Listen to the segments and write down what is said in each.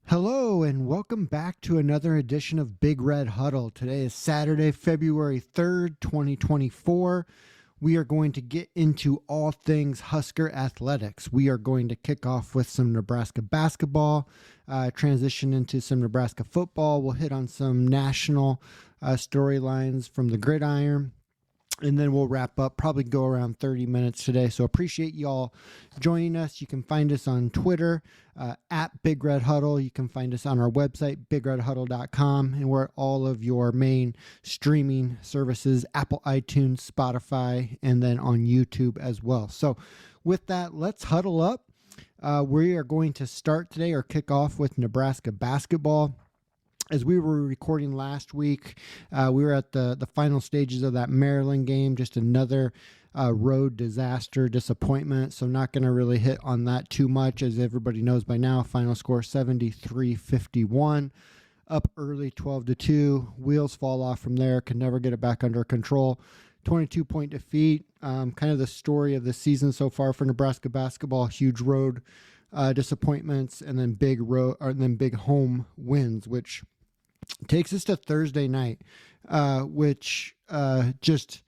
Hello and welcome back to another edition of Big Red Huddle. Today is Saturday, February 3rd, 2024. We are going to get into all things Husker athletics. We are going to kick off with some Nebraska basketball, transition into some Nebraska football. We'll hit on some national storylines from the gridiron. And then we'll wrap up, probably go around 30 minutes today. So appreciate y'all joining us. You can find us on Twitter at Big Red Huddle. You can find us on our website, bigredhuddle.com. And we're at all of your main streaming services, Apple, iTunes, Spotify, and then on YouTube as well. So with that, let's huddle up. We are going to start today or kick off with Nebraska basketball. As we were recording last week, we were at the final stages of that Maryland game, just another road disaster, disappointment. So not going to really hit on that too much. As everybody knows by now, final score 73-51, up early 12-2. Wheels fall off from there, can never get it back under control. 22-point defeat, kind of the story of the season so far for Nebraska basketball. Huge road disappointments, and then big home wins, which takes us to Thursday night, which just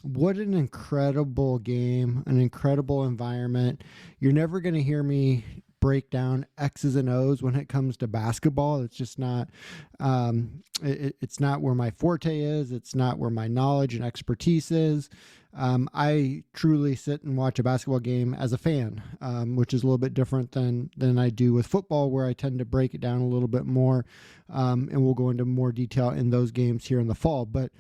what an incredible game, an incredible environment. You're never going to hear me break down X's and O's when it comes to basketball. It's just not, it's not where my forte is. It's not where my knowledge and expertise is. I truly sit and watch a basketball game as a fan, which is a little bit different than I do with football, where I tend to break it down a little bit more. And we'll go into more detail in those games here in the fall. But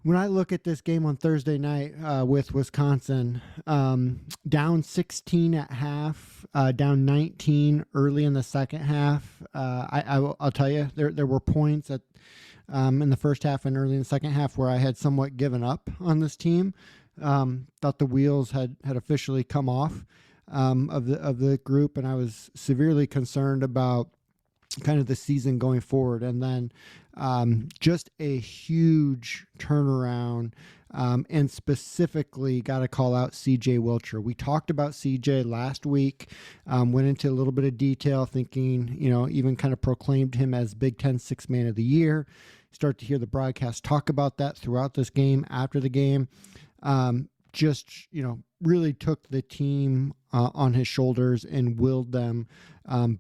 when I look at this game on Thursday night with Wisconsin, down 16 at half, down 19 early in the second half, I'll tell you, there were points at in the first half and early in the second half where I had somewhat given up on this team. Thought the wheels had officially come off of the group, and I was severely concerned about kind of the season going forward. And then just a huge turnaround, and specifically got to call out CJ Wilcher. We talked about CJ last week, went into a little bit of detail, thinking, even kind of proclaimed him as Big Ten Sixth Man of the Year. Start to hear the broadcast talk about that throughout this game, after the game. Really took the team on his shoulders and willed them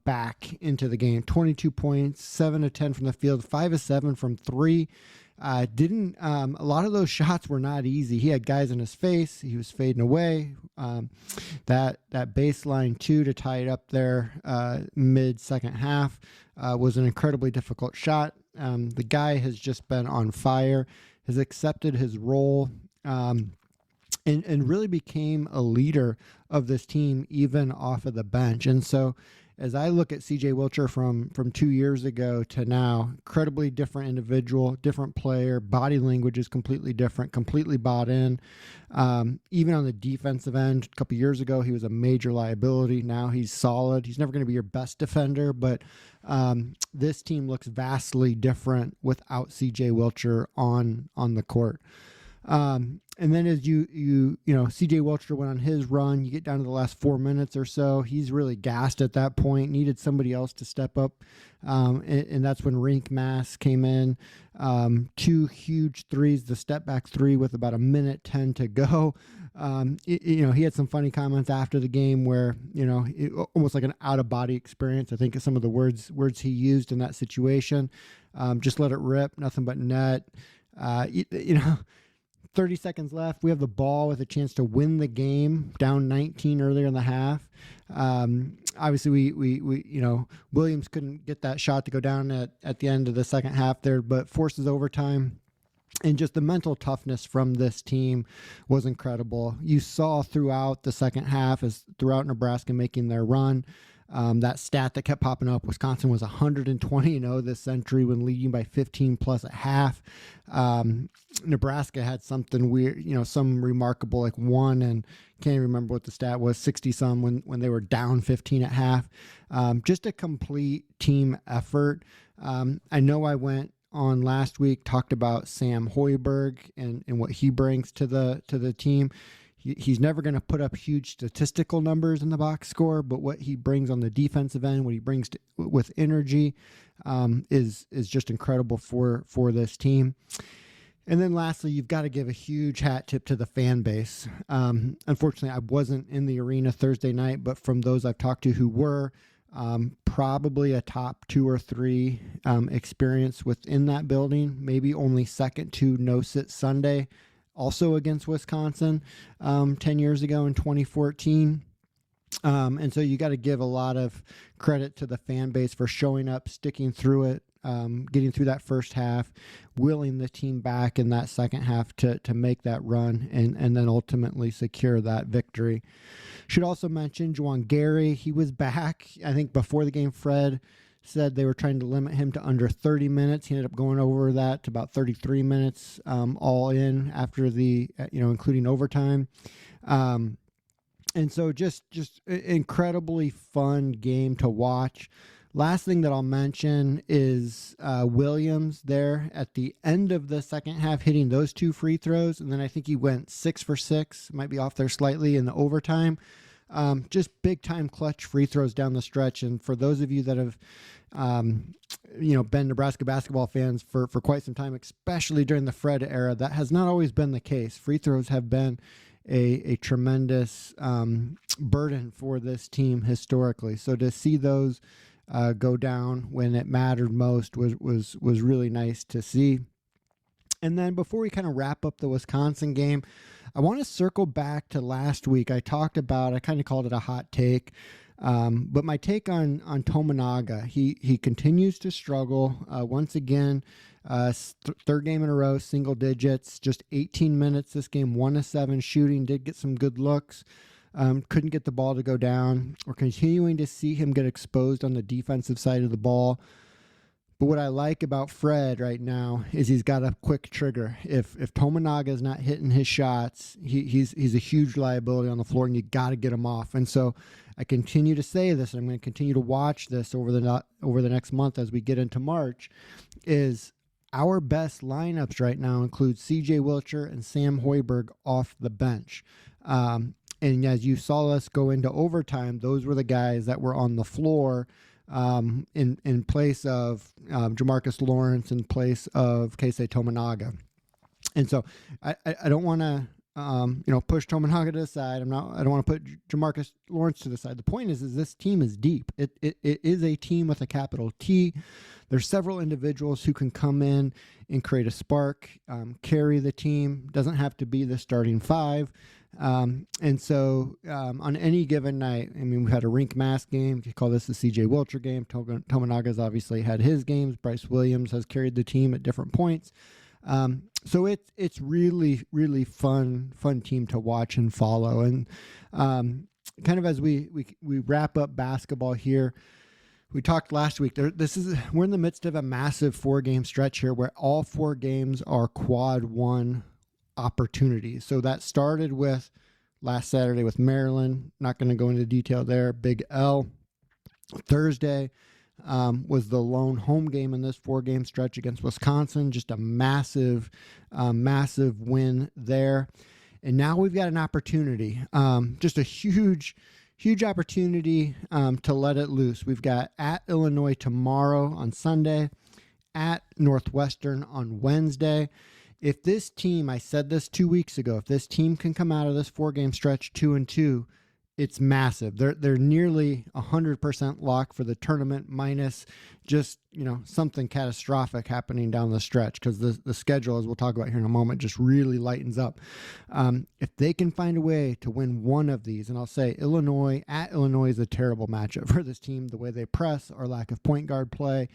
back into the game. 22 points, 7 of 10 from the field, 5 of 7 from three. A lot of those shots were not easy. He had guys in his face. He was fading away. That baseline two to tie it up there mid second half was an incredibly difficult shot. The guy has just been on fire, has accepted his role, and really became a leader of this team, even off of the bench. And so as I look at CJ Wilcher from 2 years ago to now, incredibly different individual, different player, body language is completely different, completely bought in. Even on the defensive end, a couple years ago, he was a major liability. Now he's solid. He's never going to be your best defender, but this team looks vastly different without CJ Wilcher on the court. And then as you CJ Wilcher went on his run, you get down to the last 4 minutes or so, he's really gassed at that point, needed somebody else to step up. And that's when Rink Mass came in, 2 huge threes, the step back three with about 1:10 to go. He had some funny comments after the game where, almost like an out of body experience. I think some of the words he used in that situation, just let it rip, nothing but net. 30 seconds left. We have the ball with a chance to win the game, down 19 earlier in the half. Obviously, we Williams couldn't get that shot to go down at the end of the second half there, but forces overtime. And just the mental toughness from this team was incredible. You saw throughout the second half, throughout Nebraska making their run, that stat that kept popping up, Wisconsin was 120-0 this century when leading by 15 plus at half. Nebraska had something weird, some remarkable, like one, and can't even remember what the stat was, 60 some when they were down 15 at half. Just a complete team effort. I know I went on last week, talked about Sam Hoiberg and what he brings to the team. he's never going to put up huge statistical numbers in the box score, but what he brings on the defensive end, what he brings with energy, is just incredible for this team. And then lastly, you've got to give a huge hat tip to the fan base. Unfortunately, I wasn't in the arena Thursday night, but from those I've talked to who were, probably a top 2 or 3 experience within that building, maybe only second to No Sit Sunday, also against Wisconsin 10 years ago in 2014. And so you got to give a lot of credit to the fan base for showing up, sticking through it, getting through that first half, willing the team back in that second half to make that run and then ultimately secure that victory. Should also mention Juwan Gary. He was back. I think before the game, Fred said they were trying to limit him to under 30 minutes. He ended up going over that to about 33 minutes all in after the, including overtime. And so just incredibly fun game to watch. Last thing that I'll mention is Williams there at the end of the second half hitting those 2 free throws. And then I think he went 6 for 6, might be off there slightly in the overtime. Just big time clutch free throws down the stretch. And for those of you that have, been Nebraska basketball fans for quite some time, especially during the Fred era, that has not always been the case. Free throws have been a tremendous burden for this team historically. So to see those go down when it mattered most was really nice to see. And then before we kind of wrap up the Wisconsin game, I want to circle back to last week. I kind of called it a hot take, but my take on Tominaga, he continues to struggle once again. Third game in a row, single digits, just 18 minutes this game, 1 of 7 shooting, did get some good looks. Couldn't get the ball to go down. We're continuing to see him get exposed on the defensive side of the ball. But what I like about Fred right now is he's got a quick trigger. If Tominaga is not hitting his shots, he's a huge liability on the floor, and you got to get him off. And so I continue to say this, and I'm going to continue to watch this over the next month as we get into March, is our best lineups right now include C.J. Wilcher and Sam Hoiberg off the bench. And as you saw us go into overtime, those were the guys that were on the floor in place of Jamarcus Lawrence, in place of Keisei Tominaga. And so I don't want to push Tominaga to the side. I don't want to put Jamarcus Lawrence to the side. The point is this team is deep. It is a team with a capital T. There's several individuals who can come in and create a spark, carry the team. Doesn't have to be the starting 5. And so on any given night, we've had a rink mask game. You call this the C.J. Wilcher game. Tominaga's obviously had his games. Bryce Williams has carried the team at different points. So it's really, really fun team to watch and follow. And kind of as we wrap up basketball here, we talked last week. We're in the midst of a massive 4-game stretch here where all 4 games are quad 1 opportunities. So that started with last Saturday with Maryland. Not going to go into detail there. Big L. Thursday was the lone home game in this 4-game stretch against Wisconsin. Just a massive win there. And now we've got an opportunity, just a huge opportunity to let it loose. We've got at Illinois tomorrow on Sunday, at Northwestern on Wednesday. If this team, I said this 2 weeks ago, if this team can come out of this 4-game stretch 2-2, it's massive. They're nearly 100% lock for the tournament, minus just something catastrophic happening down the stretch, because the schedule, as we'll talk about here in a moment, just really lightens up. If they can find a way to win one of these, and I'll say Illinois is a terrible matchup for this team. The way they press, our lack of point guard play,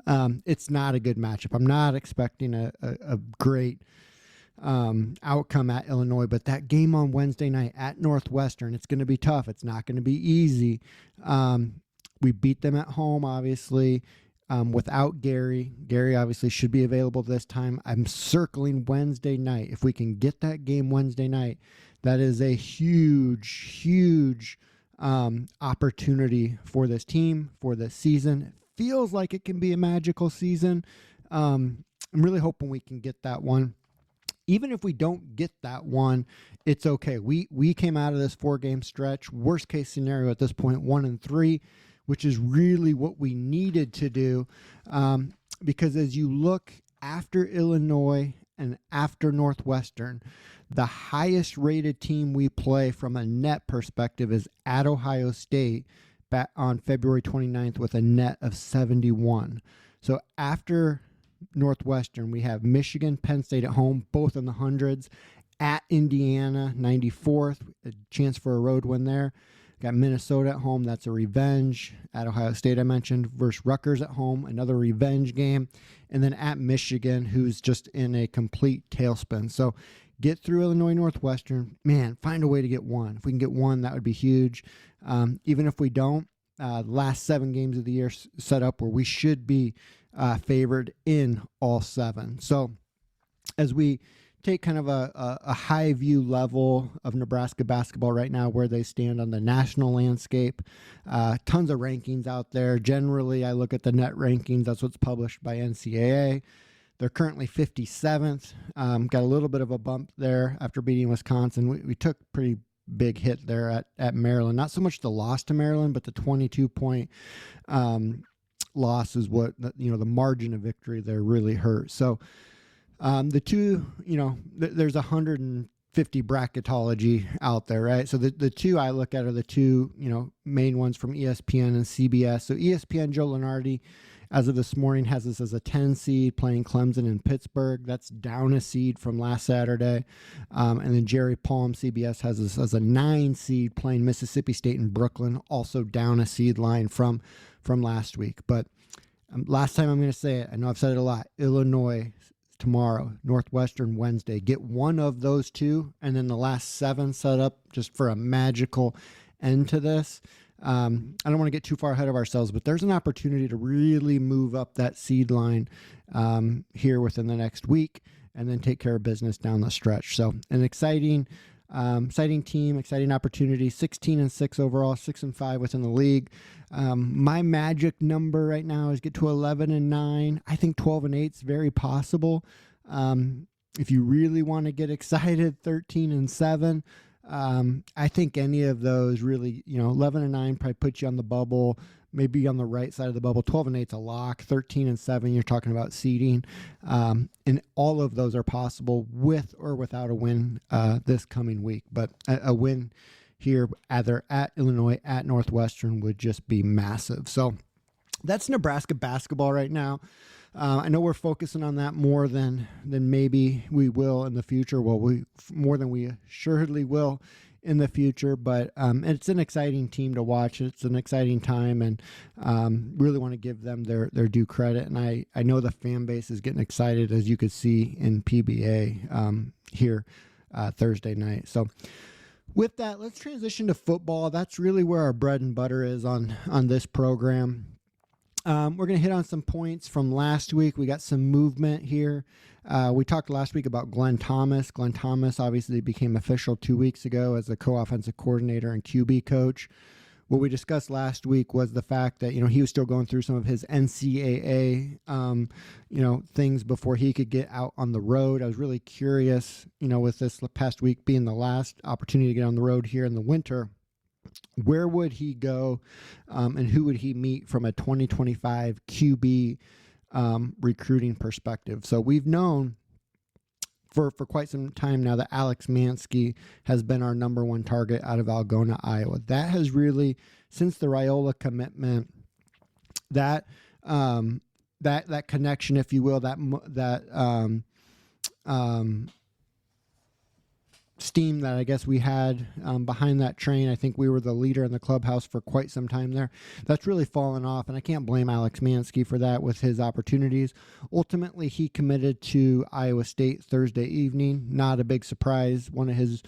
it's not a good matchup. I'm not expecting a great outcome at Illinois, but that game on Wednesday night at Northwestern, it's going to be tough. It's not going to be easy. We beat them at home, obviously, without Gary. Gary obviously should be available this time. I'm circling Wednesday night. If we can get that game Wednesday night, that is a huge opportunity for this team, for this season. It feels like it can be a magical season. I'm really hoping we can get that one. even if we don't get that one, it's okay. We came out of this 4-game stretch, worst case scenario at this point, 1-3, which is really what we needed to do. Because as you look after Illinois and after Northwestern, the highest rated team we play from a net perspective is at Ohio State back on February 29th with a net of 71. So after Northwestern, we have Michigan, Penn State at home, both in the hundreds. At Indiana, 94th, a chance for a road win there. Got Minnesota at home, that's a revenge. At Ohio State, I mentioned, versus Rutgers at home, another revenge game. And then at Michigan, who's just in a complete tailspin. So get through Illinois Northwestern. Man, find a way to get one. If we can get one, that would be huge. Even if we don't, the last 7 games of the year set up where we should be favored in all 7. So as we take kind of a high view level of Nebraska basketball right now, where they stand on the national landscape, tons of rankings out there. Generally, I look at the net rankings. That's what's published by NCAA. They're currently 57th. Got a little bit of a bump there after beating Wisconsin. We took pretty big hit there at Maryland. Not so much the loss to Maryland, but the 22-point loss is what, the margin of victory there really hurt. So the two, there's 150 bracketology out there, right? So the two I look at are the two, main ones from ESPN and CBS. So ESPN, Joe Lunardi, as of this morning, has us as a 10 seed playing Clemson in Pittsburgh. That's down a seed from last Saturday. And then Jerry Palm, CBS, has us as a 9 seed playing Mississippi State in Brooklyn, also down a seed line from last week. But last time I'm going to say it, I know I've said it a lot, Illinois tomorrow, Northwestern Wednesday. Get one of those two, and then the last 7 set up just for a magical end to this. I don't want to get too far ahead of ourselves, but there's an opportunity to really move up that seed line here within the next week and then take care of business down the stretch. So an exciting team, exciting opportunity, 16-6 overall, 6-5 within the league. My magic number right now is get to 11-9. I think 12-8 is very possible. If you really want to get excited, 13-7. I think any of those really, 11-9 probably puts you on the bubble, maybe on the right side of the bubble. 12-8 is a lock. 13-7, you're talking about seeding. And all of those are possible with or without a win this coming week. But a win here, either at Illinois, at Northwestern, would just be massive. So that's Nebraska basketball right now. I know we're focusing on that more than maybe we will in the future. Well, more than we assuredly will in the future, but it's an exciting team to watch. It's an exciting time, and really want to give them their due credit. And I know the fan base is getting excited, as you could see in PBA here Thursday night. So with that, let's transition to football. That's really where our bread and butter is on this program. We're going to hit on some points from last week. We got some movement here. We talked last week about Glenn Thomas. Glenn Thomas obviously became official 2 weeks ago as the co-offensive coordinator and QB coach. What we discussed last week was the fact that, he was still going through some of his NCAA, things before he could get out on the road. I was really curious, with this past week being the last opportunity to get on the road here in the winter, where would he go and who would he meet from a 2025 QB recruiting perspective? So we've known for quite some time now that Alex Mansky has been our number 1 target out of Algona, Iowa. That has really, since the Riola commitment, that connection, if you will, that steam that I guess we had behind that train. I think we were the leader in the clubhouse for quite some time there. That's really fallen off, and I can't blame Alex Mansky for that with his opportunities. Ultimately, he committed to Iowa State Thursday evening. Not a big surprise. One of his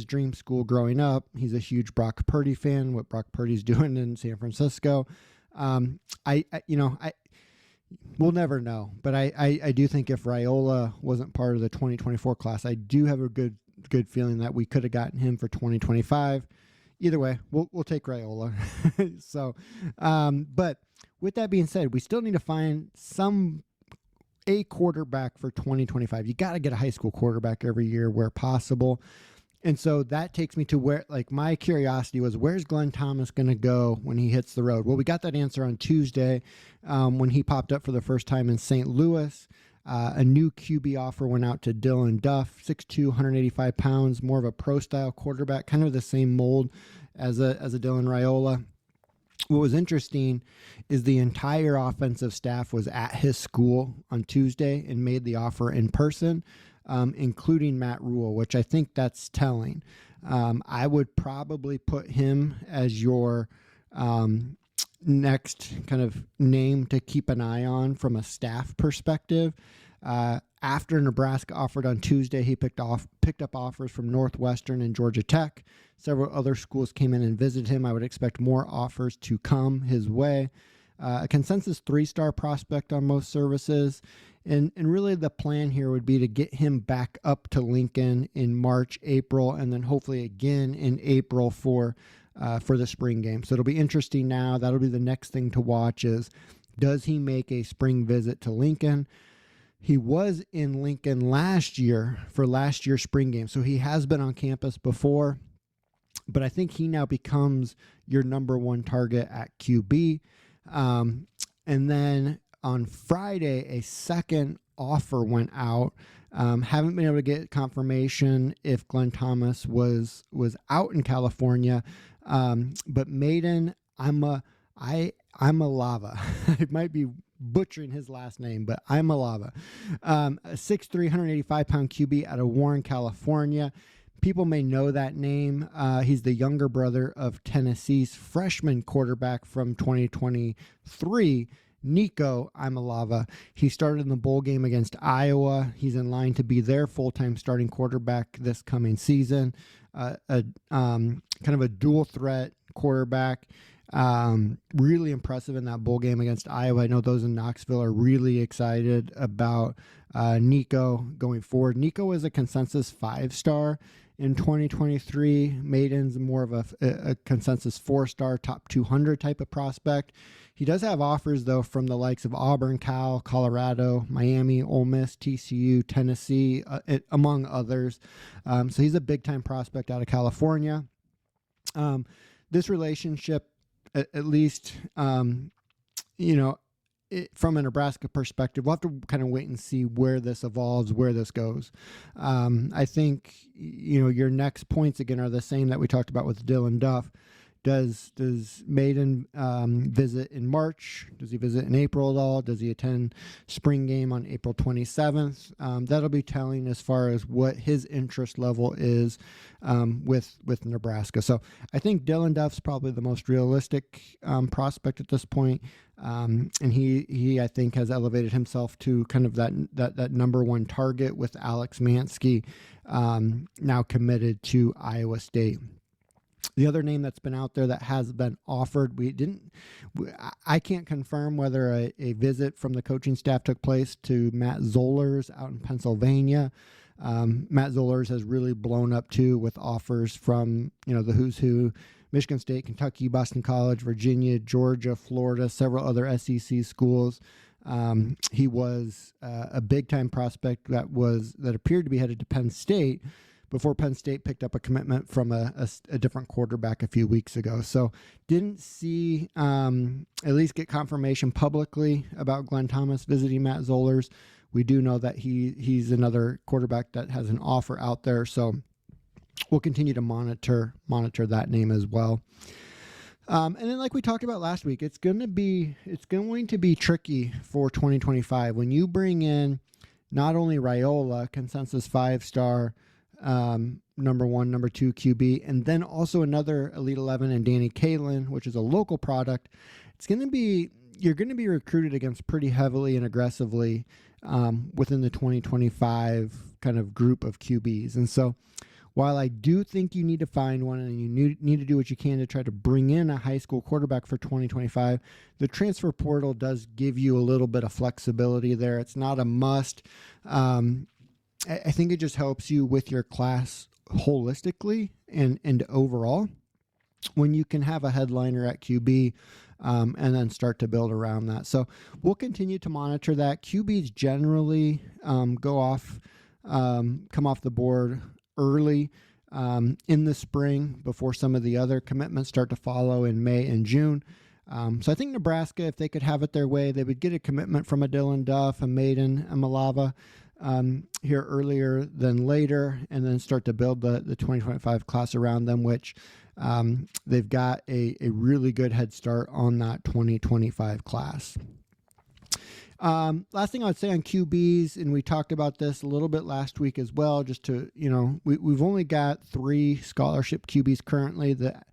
dream school growing up. He's a huge Brock Purdy fan, what Brock Purdy's doing in San Francisco. We'll never know, but I do think if Riola wasn't part of the 2024 class, I do have a good feeling that we could have gotten him for 2025. Either way, we'll take Riola. So, but with that being said, we still need to find some a quarterback for 2025. You got to get a high school quarterback every year where possible. And so that takes me to where, like, my curiosity was, where's Glenn Thomas going to go when he hits the road? Well, we got that answer on Tuesday when he popped up for the first time in St. Louis. A new QB offer went out to Dylan Duff, 6'2", 185 pounds, more of a pro-style quarterback, kind of the same mold as a Dylan Raiola. What was interesting is the entire offensive staff was at his school on Tuesday and made the offer in person, including Matt Rhule, which I think that's telling. I would probably put him as your next kind of name to keep an eye on from a staff perspective. After Nebraska offered on Tuesday, he picked up offers from Northwestern and Georgia Tech. Several other schools came in and visited him. I would expect more offers to come his way. A consensus 3-star prospect on most services. And really the plan here would be to get him back up to Lincoln in March, April, and then hopefully again in April for the spring game. So it'll be interesting now. That'll be the next thing to watch is, does he make a spring visit to Lincoln? He was in Lincoln last year for last year's spring game. So he has been on campus before, but I think he now becomes your number one target at QB. And then on Friday, a second offer went out. Haven't been able to get confirmation if Glenn Thomas was out in California. But Maiden, I'm a Lava. I might be butchering his last name, but I'm a Lava. A 6'3", 185-pound QB out of Warren, California. People may know that name. He's the younger brother of Tennessee's freshman quarterback from 2023, Nico Imalava. He started in the bowl game against Iowa. He's in line to be their full-time starting quarterback this coming season. Kind of a dual threat quarterback. Really impressive in that bowl game against Iowa. I know those in Knoxville are really excited about Nico going forward. Nico is a consensus 5-star in 2023. Maiden's more of a consensus 4-star, top 200 type of prospect. He does have offers, though, from the likes of Auburn, Cal, Colorado, Miami, Ole Miss, TCU, Tennessee, among others. So he's a big-time prospect out of California. This relationship, at least, from a Nebraska perspective, we'll have to kind of wait and see where this evolves, where this goes. I think, your next points, again, are the same that we talked about with Dylan Duff. Does Maiden visit in March? Does he visit in April at all? Does he attend spring game on April 27th? That'll be telling as far as what his interest level is with Nebraska. So I think Dylan Duff's probably the most realistic prospect at this point. And he I think has elevated himself to kind of that number one target, with Alex Mansky now committed to Iowa State. The other name that's been out there that has been offered, I can't confirm whether a visit from the coaching staff took place to Matt Zollers out in Pennsylvania. Matt Zollers has really blown up too, with offers from, the who's who: Michigan State, Kentucky, Boston College, Virginia, Georgia, Florida, several other SEC schools. He was a big time prospect that appeared to be headed to Penn State before Penn State picked up a commitment from a different quarterback a few weeks ago. So didn't see, at least get confirmation publicly about Glenn Thomas visiting Matt Zollers. We do know that he's another quarterback that has an offer out there. So we'll continue to monitor that name as well. And then, like we talked about last week, it's going to be tricky for 2025 when you bring in not only Raiola, consensus 5-star, number 1, number 2 QB, and then also another Elite 11 and Danny Kalin, which is a local product. You're going to be recruited against pretty heavily and aggressively within the 2025 kind of group of QBs. And so while I do think you need to find one and you need to do what you can to try to bring in a high school quarterback for 2025, the transfer portal does give you a little bit of flexibility there. It's not a must. I think it just helps you with your class holistically and overall. when you can have a headliner at QB and then start to build around that. So we'll continue to monitor that. QBs generally come off the board early in the spring before some of the other commitments start to follow in May and June. So I think Nebraska, if they could have it their way, they would get a commitment from a Dylan Duff, a Maiden, a Malava here earlier than later, and then start to build the 2025 class around them, which they've got a really good head start on that 2025 class. Last thing I would say on QBs, and we talked about this a little bit last week as well, just to, we've only got 3 scholarship QBs currently, that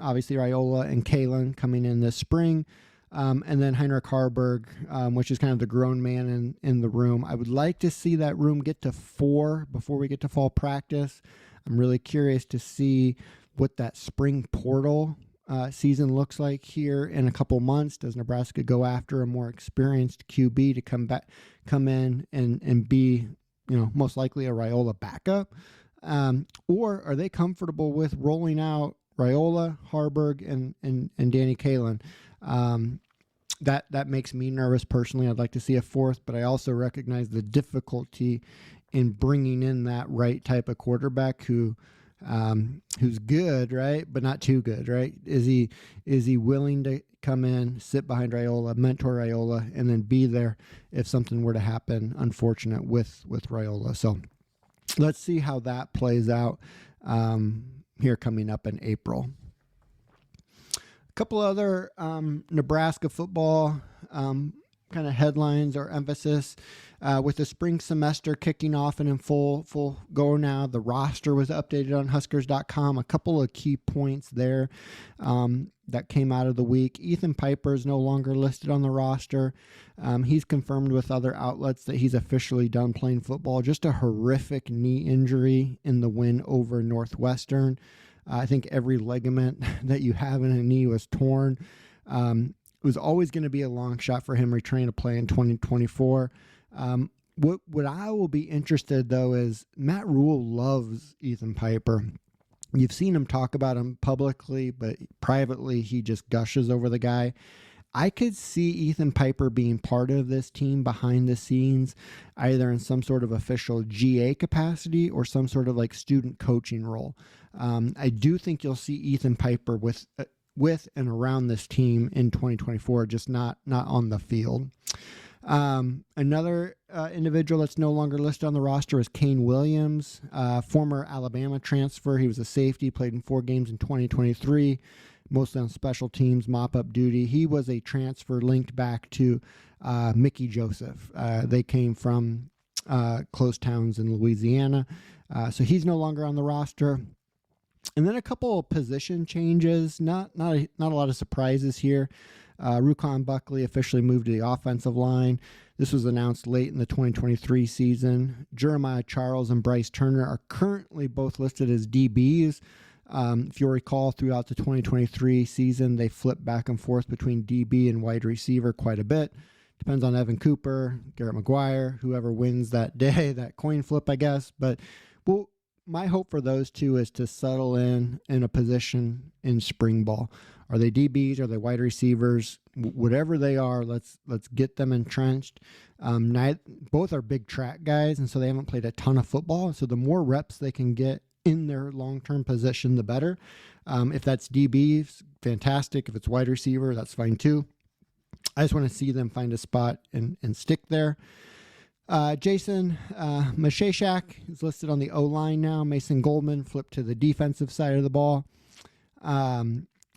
obviously Raiola and Kalen coming in this spring, and then Heinrich Harburg, which is kind of the grown man in the room. I would like to see that room get to 4 before we get to fall practice. I'm really curious to see what that spring portal season looks like here in a couple months. Does Nebraska go after a more experienced QB to come in and be, most likely a Raiola backup? Or are they comfortable with rolling out Raiola, Harburg, and Danny Kalen? That makes me nervous personally. I'd like to see a 4th, but I also recognize the difficulty in bringing in that right type of quarterback who's good, right, but not too good, right? Is he willing to come in, sit behind Raiola, mentor Raiola, and then be there if something were to happen unfortunate with Raiola? So let's see how that plays out here coming up in April. A couple other Nebraska football kind of headlines or emphasis with the spring semester kicking off and in full go now. The roster was updated on Huskers.com. A couple of key points there that came out of the week. Ethan Piper is no longer listed on the roster. He's confirmed with other outlets that he's officially done playing football. Just a horrific knee injury in the win over Northwestern. I think every ligament that you have in a knee was torn. It was always going to be a long shot for him returning to play in 2024. What I will be interested, though, is Matt Rhule loves Ethan Piper. You've seen him talk about him publicly, but privately he just gushes over the guy. I could see Ethan Piper being part of this team behind the scenes, either in some sort of official GA capacity or some sort of like student coaching role. I do think you'll see Ethan Piper with and around this team in 2024, just not on the field. Another individual that's no longer listed on the roster is Kane Williams, former Alabama transfer. He was a safety, played in 4 games in 2023, mostly on special teams, mop-up duty. He was a transfer linked back to Mickey Joseph. They came from close towns in Louisiana, so he's no longer on the roster. And then a couple of position changes, not a lot of surprises here. Rukon Buckley officially moved to the offensive line. This was announced late in the 2023 season. Jeremiah Charles and Bryce Turner are currently both listed as DBs. If you'll recall, throughout the 2023 season, they flipped back and forth between DB and wide receiver quite a bit. Depends on Evan Cooper, Garrett McGuire, whoever wins that day, that coin flip, I guess. But my hope for those two is to settle in a position in spring ball. Are they DBs? Are they wide receivers? Whatever they are, let's get them entrenched. Both are big track guys, and so they haven't played a ton of football. So the more reps they can get in their long-term position, the better. If that's DBs, fantastic. If it's wide receiver, that's fine too. I just want to see them find a spot and stick there. Jason Mashashak is listed on the O-line now. Mason Goldman flipped to the defensive side of the ball.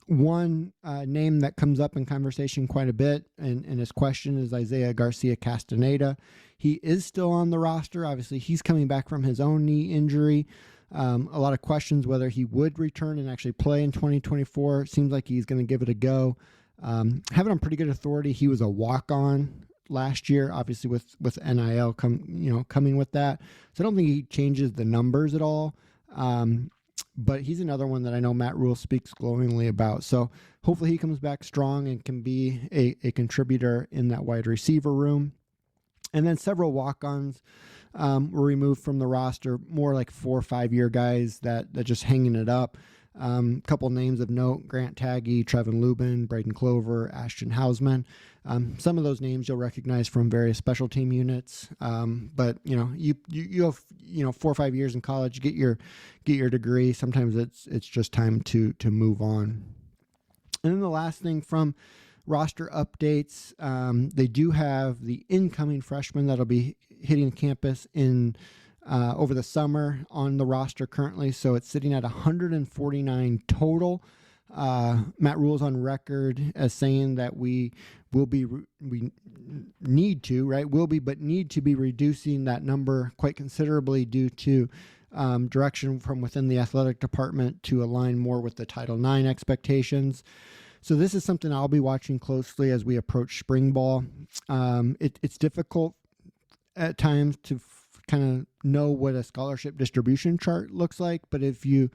One name that comes up in conversation quite a bit and his question is Isaiah Garcia Castaneda. He is still on the roster. Obviously, he's coming back from his own knee injury. A lot of questions whether he would return and actually play in 2024. Seems like he's going to give it a go. Having on pretty good authority, he was a walk-on last year, obviously with NIL coming with that. So I don't think he changes the numbers at all. But he's another one that I know Matt Rhule speaks glowingly about. So hopefully he comes back strong and can be a contributor in that wide receiver room. And then several walk-ons were removed from the roster, more like 4 or 5 year guys that just hanging it up. Couple names of note: Grant Taggy, Trevin Lubin, Braden Clover, Ashton Hausman. Some of those names you'll recognize from various special team units. But you have 4 or 5 years in college, get your degree. Sometimes it's just time to move on. And then the last thing from roster updates, they do have the incoming freshmen that'll be hitting campus in over the summer on the roster currently. So it's sitting at 149 total. Matt Rhule's on record as saying that we need to be reducing that number quite considerably due to direction from within the athletic department to align more with the Title IX expectations. So this is something I'll be watching closely as we approach spring ball. It's difficult at times to kind of know what a scholarship distribution chart looks like, but if you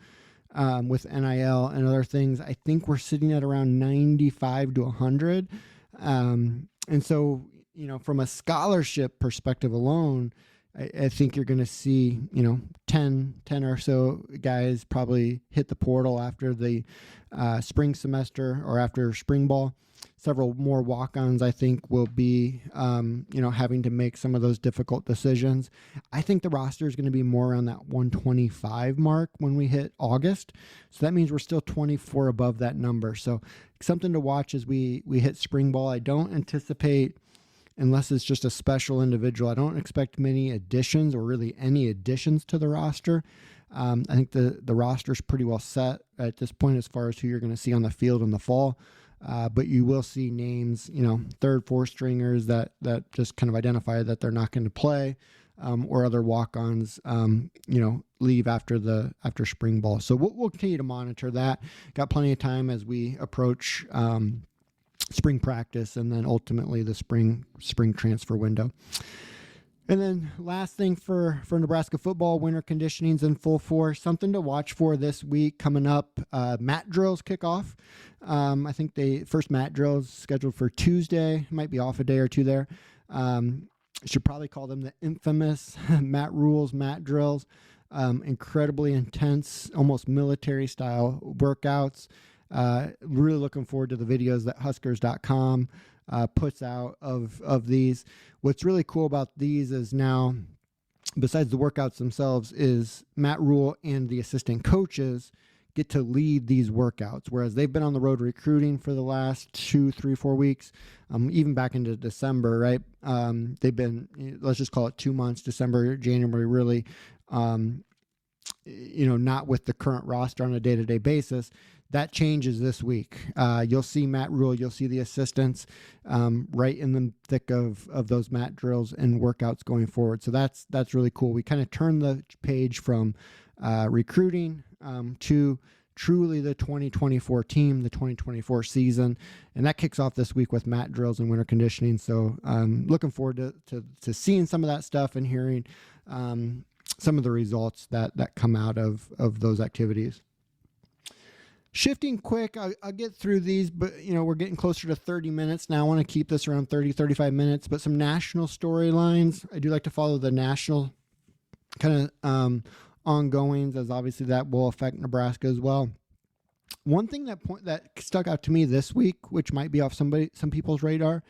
with NIL and other things, I think we're sitting at around 95 to 100. And so, from a scholarship perspective alone, I think you're going to see, 10 or so guys probably hit the portal after the spring semester or after spring ball. Several more walk-ons, I think, will be, having to make some of those difficult decisions. I think the roster is going to be more around that 125 mark when we hit August. So that means we're still 24 above that number. So something to watch as we hit spring ball. I don't anticipate, unless it's just a special individual, I don't expect many additions or really any additions to the roster. I think the roster is pretty well set at this point as far as who you're going to see on the field in the fall. But you will see names, third, fourth stringers that just kind of identify that they're not going to play, or other walk-ons, leave after spring ball. So we'll continue to monitor that. Got plenty of time as we approach spring practice and then ultimately the spring transfer window. And then last thing for Nebraska football, winter conditioning's in full force. Something to watch for this week coming up. Mat drills kick off. I think first mat drills scheduled for Tuesday. Might be off a day or two there. Should probably call them the infamous Matt Rhule's Mat Drills. Incredibly intense, almost military style workouts. Really looking forward to the videos that Huskers.com puts out of these. What's really cool about these is now, besides the workouts themselves, is Matt Rhule and the assistant coaches get to lead these workouts, whereas they've been on the road recruiting for the last 2, 3, 4 weeks, even back into December, right? They've been, let's just call it 2 months, December, January, really, not with the current roster on a day-to-day basis. That changes this week. You'll see Matt Rhule, you'll see the assistants right in the thick of those mat drills and workouts going forward. So that's really cool. We kind of turn the page from recruiting to truly the 2024 team, the 2024 season. And that kicks off this week with mat drills and winter conditioning. So looking forward to seeing some of that stuff and hearing some of the results that come out of those activities. Shifting quick, I'll get through these, but we're getting closer to 30 minutes now. I want to keep this around 30, 35 minutes, but some national storylines. I do like to follow the national kind of ongoings, as obviously that will affect Nebraska as well. One thing that stuck out to me this week, which might be off some people's radar,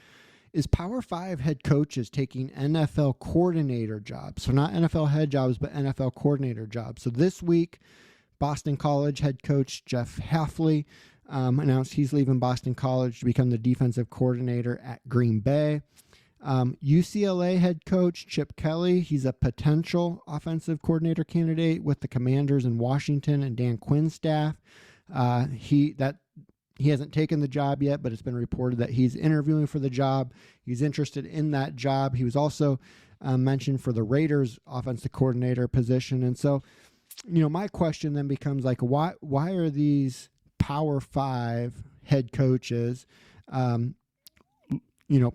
is Power 5 head coaches taking NFL coordinator jobs. So not NFL head jobs, but NFL coordinator jobs. So this week, Boston College head coach Jeff Hafley announced he's leaving Boston College to become the defensive coordinator at Green Bay. UCLA head coach Chip Kelly, he's a potential offensive coordinator candidate with the Commanders in Washington and Dan Quinn's staff. He hasn't taken the job yet, but it's been reported that he's interviewing for the job. He's interested in that job. He was also mentioned for the Raiders offensive coordinator position. And so, my question then becomes why are these Power 5 head coaches,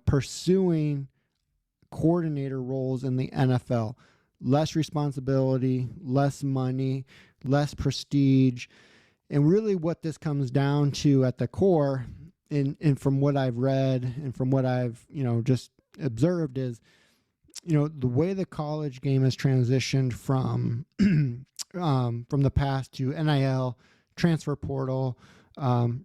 pursuing coordinator roles in the NFL? Less responsibility, less money, less prestige. And really what this comes down to at the core, and from what I've read and from what I've, just observed is, the way the college game has transitioned from the past to NIL transfer portal,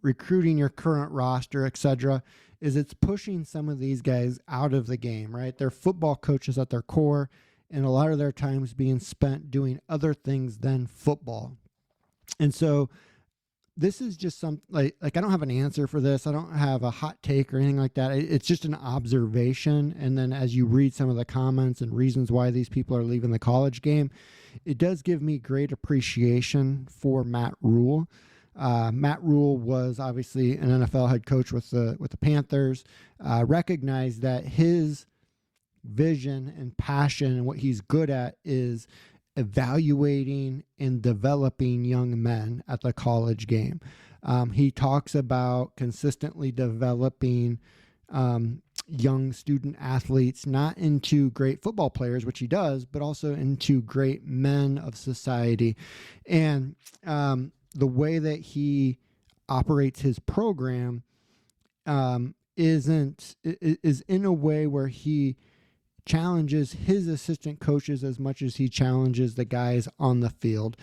recruiting your current roster, etc., is it's pushing some of these guys out of the game, right? They're football coaches at their core, and a lot of their time's being spent doing other things than football. And so this is just some like I don't have an answer for this. I don't have a hot take or anything like that. It's just an observation. And then as you read some of the comments and reasons why these people are leaving the college game, it does give me great appreciation for Matt Rhule. Matt Rhule was obviously an NFL head coach with the Panthers. Recognized that his vision and passion and what he's good at is evaluating and developing young men at the college game. He talks about consistently developing young student athletes, not into great football players, which he does, but also into great men of society. And the way that he operates his program is in a way where he challenges his assistant coaches as much as he challenges the guys on the field.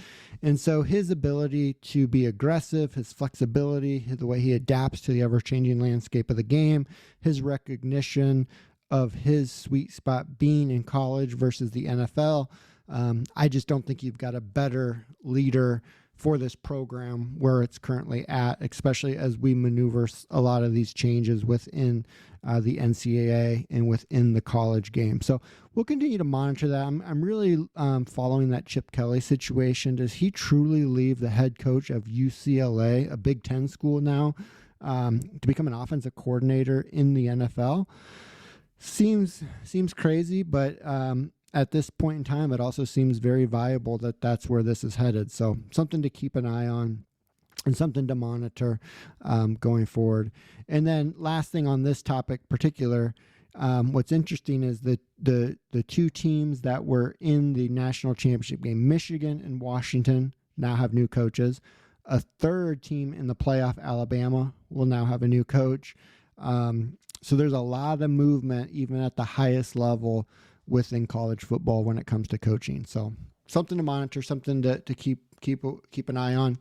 And so his ability to be aggressive, his flexibility, the way he adapts to the ever-changing landscape of the game, his recognition of his sweet spot being in college versus the NFL, I just don't think you've got a better leader for this program where it's currently at, especially as we maneuver a lot of these changes within the NCAA and within the college game. So we'll continue to monitor that. I'm really following that Chip Kelly situation. Does he truly leave the head coach of UCLA, a Big Ten school now, to become an offensive coordinator in the NFL? Seems crazy, but at this point in time, it also seems very viable that that's where this is headed. So something to keep an eye on and something to monitor going forward. And then last thing on this topic particular, what's interesting is that the two teams that were in the national championship game, Michigan and Washington, now have new coaches. A third team in the playoff, Alabama, will now have a new coach. So there's a lot of movement even at the highest level within college football when it comes to coaching. So something to monitor, something to keep an eye on,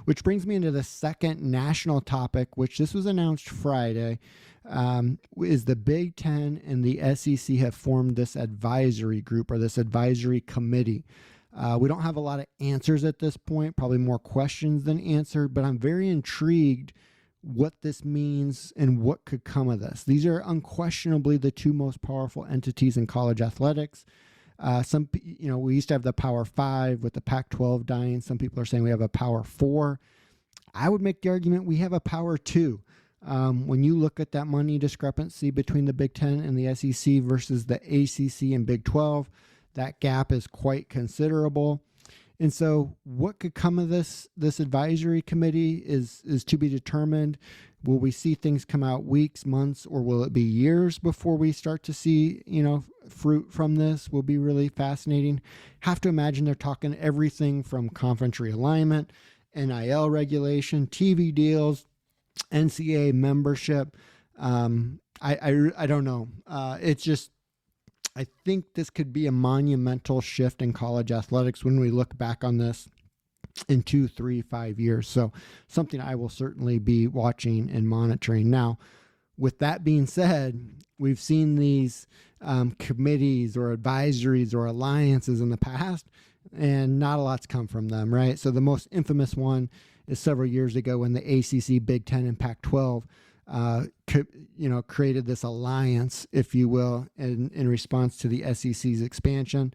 which brings me into the second national topic, which this was announced Friday, is the Big Ten and the SEC have formed this advisory group or this advisory committee. We don't have a lot of answers at this point, probably more questions than answered, but I'm very intrigued what this means and what could come of this. These are unquestionably the two most powerful entities in college athletics. We used to have the Power 5 with the Pac-12 dying. Some people are saying we have a Power 4. I would make the argument we have a Power 2. When you look at that money discrepancy between the Big Ten and the SEC versus the ACC and Big 12, that gap is quite considerable. And so what could come of this advisory committee is to be determined. Will we see things come out weeks, months, or will it be years before we start to see, fruit from this? Will be really fascinating. Have to imagine they're talking everything from conference realignment, NIL regulation, TV deals, NCAA membership. I don't know. It's just, I think this could be a monumental shift in college athletics when we look back on this in 2, 3, 5 years. So something I will certainly be watching and monitoring. Now, with that being said, we've seen these committees or advisories or alliances in the past, and not a lot's come from them, right? So the most infamous one is several years ago when the ACC, Big Ten, and Pac-12 created this alliance, if you will, in response to the SEC's expansion.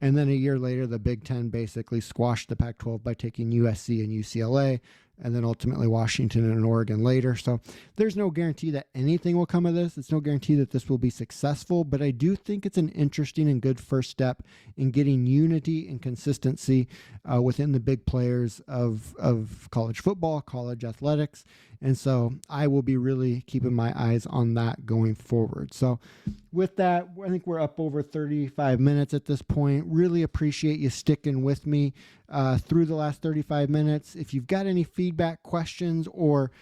And then a year later, the Big Ten basically squashed the Pac-12 by taking USC and UCLA, and then ultimately Washington and Oregon later. So there's no guarantee that anything will come of this. It's no guarantee that this will be successful, but I do think it's an interesting and good first step in getting unity and consistency within the big players of college football, college athletics. And so I will be really keeping my eyes on that going forward. So with that, I think we're up over 35 minutes at this point. Really appreciate you sticking with me through the last 35 minutes. If you've got any feedback, questions, or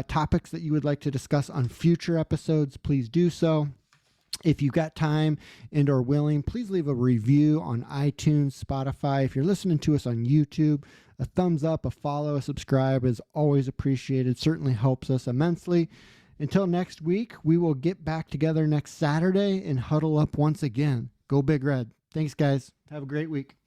topics that you would like to discuss on future episodes, please do so. If you've got time and are willing, please leave a review on iTunes, Spotify. If you're listening to us on YouTube, A thumbs up, a follow, a subscribe is always appreciated. Certainly helps us immensely. Until next week, we will get back together next Saturday and huddle up once again. Go Big Red. Thanks, guys. Have a great week.